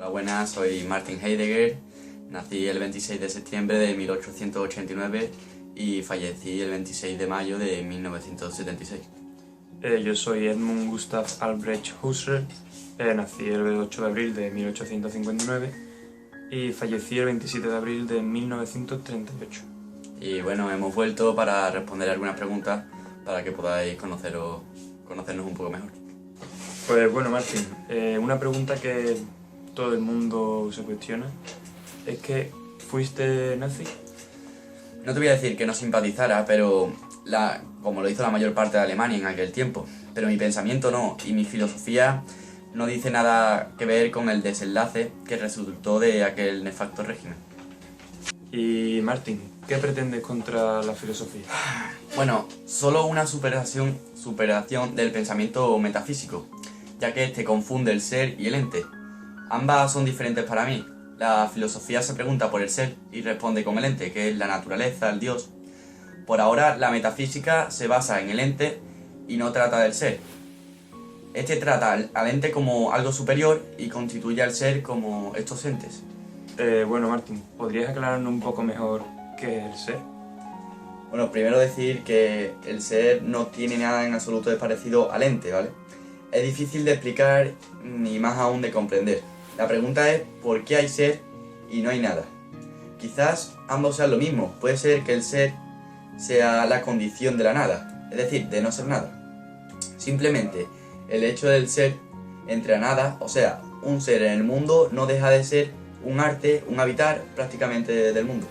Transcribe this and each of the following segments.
Hola, buenas, soy Martin Heidegger, nací el 26 de septiembre de 1889 y fallecí el 26 de mayo de 1976. Yo soy Edmund Gustav Albrecht Husserl, nací el 8 de abril de 1859 y fallecí el 27 de abril de 1938. Y bueno, hemos vuelto para responder algunas preguntas para que podáis conocernos un poco mejor. Pues bueno, Martin, una pregunta que todo el mundo se cuestiona es que ¿fuiste nazi? No te voy a decir que no simpatizara, pero como lo hizo la mayor parte de Alemania en aquel tiempo, pero mi pensamiento no, y mi filosofía no dice nada que ver con el desenlace que resultó de aquel nefasto régimen. Y Martin, ¿qué pretendes contra la filosofía? Bueno, solo una superación del pensamiento metafísico, ya que este confunde el ser y el ente. Ambas son diferentes para mí. La filosofía se pregunta por el ser y responde con el ente, que es la naturaleza, el Dios. Por ahora, la metafísica se basa en el ente y no trata del ser. Este trata al ente como algo superior y constituye al ser como estos entes. Bueno, Martin, ¿podrías aclararnos un poco mejor qué es el ser? Bueno, primero decir que el ser no tiene nada en absoluto de parecido al ente, ¿vale? Es difícil de explicar y más aún de comprender. La pregunta es ¿por qué hay ser y no hay nada? Quizás ambos sean lo mismo. Puede ser que el ser sea la condición de la nada, es decir, de no ser nada. Simplemente el hecho del ser entre la nada, o sea, un ser en el mundo, no deja de ser un arte, un habitar prácticamente del mundo.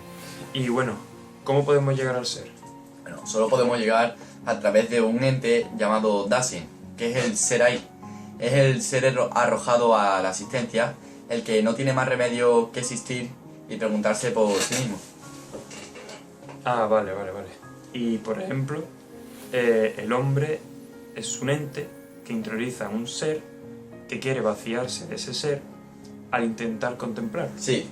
Y bueno, ¿cómo podemos llegar al ser? Bueno, solo podemos llegar a través de un ente llamado Dasein, que es el ser ahí. Es el ser arrojado a la existencia, el que no tiene más remedio que existir y preguntarse por sí mismo. Ah, vale. Y por ejemplo, el hombre es un ente que interioriza un ser que quiere vaciarse de ese ser al intentar contemplar. Sí,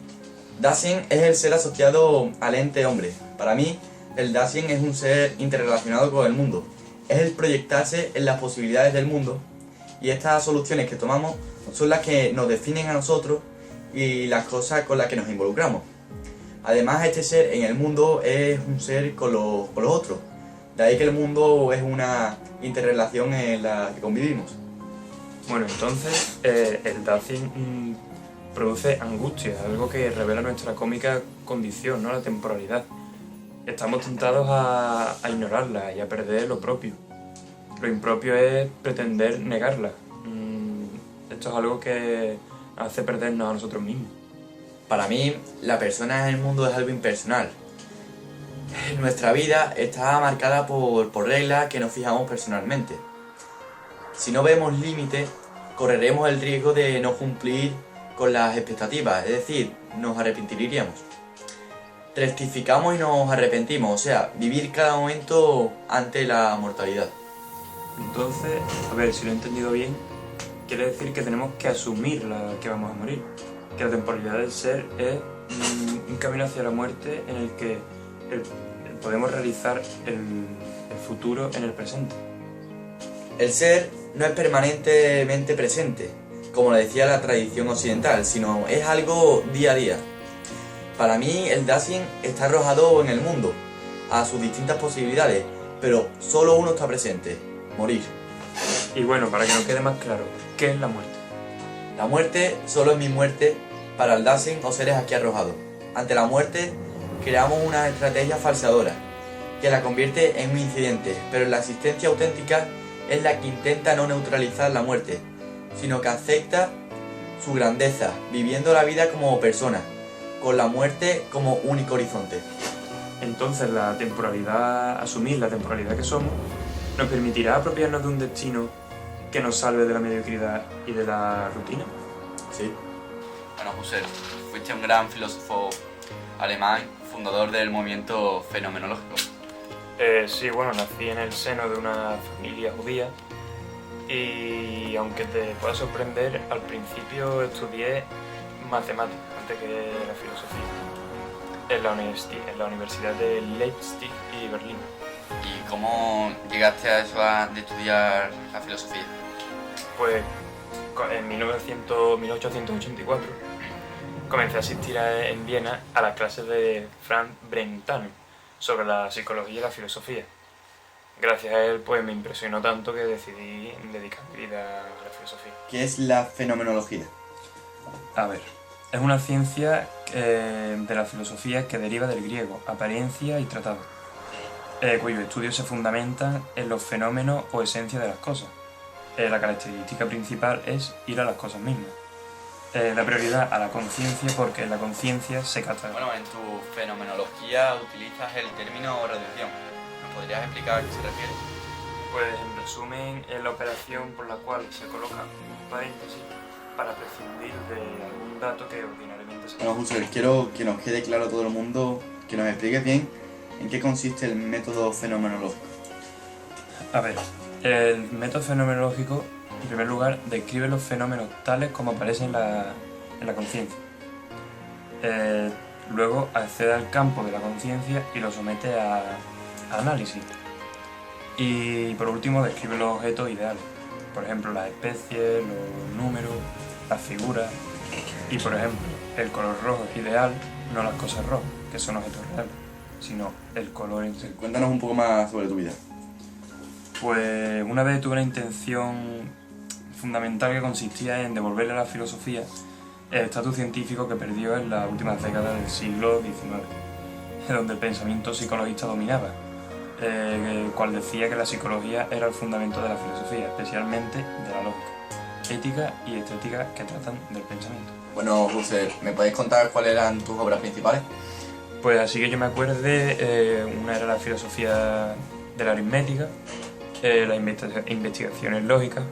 Dasein es el ser asociado al ente hombre. Para mí, el Dasein es un ser interrelacionado con el mundo. Es el proyectarse en las posibilidades del mundo y estas soluciones que tomamos son las que nos definen a nosotros y las cosas con las que nos involucramos. Además, este ser en el mundo es un ser con los otros. De ahí que el mundo es una interrelación en la que convivimos. Bueno, entonces el Dasein produce angustia, algo que revela nuestra cómica condición, ¿no? La temporalidad. Estamos tentados a ignorarla y a perder lo propio. Lo impropio es pretender negarla. Esto es algo que hace perdernos a nosotros mismos. Para mí, la persona en el mundo es algo impersonal. Nuestra vida está marcada por reglas que nos fijamos personalmente. Si no vemos límites, correremos el riesgo de no cumplir con las expectativas, es decir, nos arrepentiríamos. Rectificamos y nos arrepentimos, o sea, vivir cada momento ante la mortalidad. Entonces, a ver, si lo he entendido bien, quiere decir que tenemos que asumir que vamos a morir. Que la temporalidad del ser es un camino hacia la muerte en el que podemos realizar el futuro en el presente. El ser no es permanentemente presente, como lo decía la tradición occidental, sino es algo día a día. Para mí, el Dasein está arrojado en el mundo, a sus distintas posibilidades, pero solo uno está presente: morir. Y bueno, para que nos quede más claro, ¿qué es la muerte? La muerte solo es mi muerte para el Dasein o seres aquí arrojados. Ante la muerte, creamos una estrategia falseadora, que la convierte en un incidente, pero la existencia auténtica es la que intenta no neutralizar la muerte, sino que acepta su grandeza, viviendo la vida como persona, con la muerte como único horizonte. Entonces la temporalidad, asumir la temporalidad que somos, nos permitirá apropiarnos de un destino que nos salve de la mediocridad y de la rutina. Sí. Bueno, Husserl, fuiste un gran filósofo alemán, fundador del movimiento fenomenológico. Sí, bueno, nací en el seno de una familia judía y aunque te pueda sorprender, al principio estudié matemáticas antes que la filosofía en la Universidad de Leipzig y Berlín. ¿Y cómo llegaste a eso de estudiar la filosofía? Pues en 1884 comencé a asistir en Viena a las clases de Franz Brentano sobre la psicología y la filosofía. Gracias a él pues me impresionó tanto que decidí dedicar mi vida a la filosofía. ¿Qué es la fenomenología? A ver, es una ciencia de la filosofía que deriva del griego, apariencia y tratado, cuyos estudios se fundamentan en los fenómenos o esencia de las cosas. La característica principal es ir a las cosas mismas. Da prioridad a la conciencia porque en la conciencia se capta. Bueno, en tu fenomenología utilizas el término reducción. ¿Me podrías explicar a qué se refiere? Pues en resumen es la operación por la cual se coloca un paréntesis para prescindir de algún dato que ordinariamente se... Bueno, Husserl, quiero que nos quede claro a todo el mundo, que nos expliques bien en qué consiste el método fenomenológico. A ver, el método fenomenológico, en primer lugar, describe los fenómenos tales como aparecen en la conciencia. Luego accede al campo de la conciencia y lo somete a análisis. Y por último describe los objetos ideales, por ejemplo las especies, los números, las figuras. Y por ejemplo, el color rojo es ideal, no las cosas rojas, que son objetos reales, sino el color en sí. Cuéntanos un poco más sobre tu vida. Pues una vez tuve una intención fundamental que consistía en devolverle a la filosofía el estatus científico que perdió en las últimas décadas del siglo XIX, donde el pensamiento psicologista dominaba, cual decía que la psicología era el fundamento de la filosofía, especialmente de la lógica, ética y estética que tratan del pensamiento. Bueno, Husserl, ¿me podéis contar cuáles eran tus obras principales? Pues así que yo me acuerde, una era la filosofía de la aritmética, las investigaciones lógicas,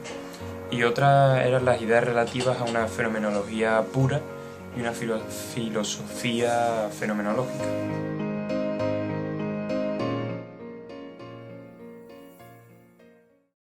y otras eran las ideas relativas a una fenomenología pura y una filosofía fenomenológica.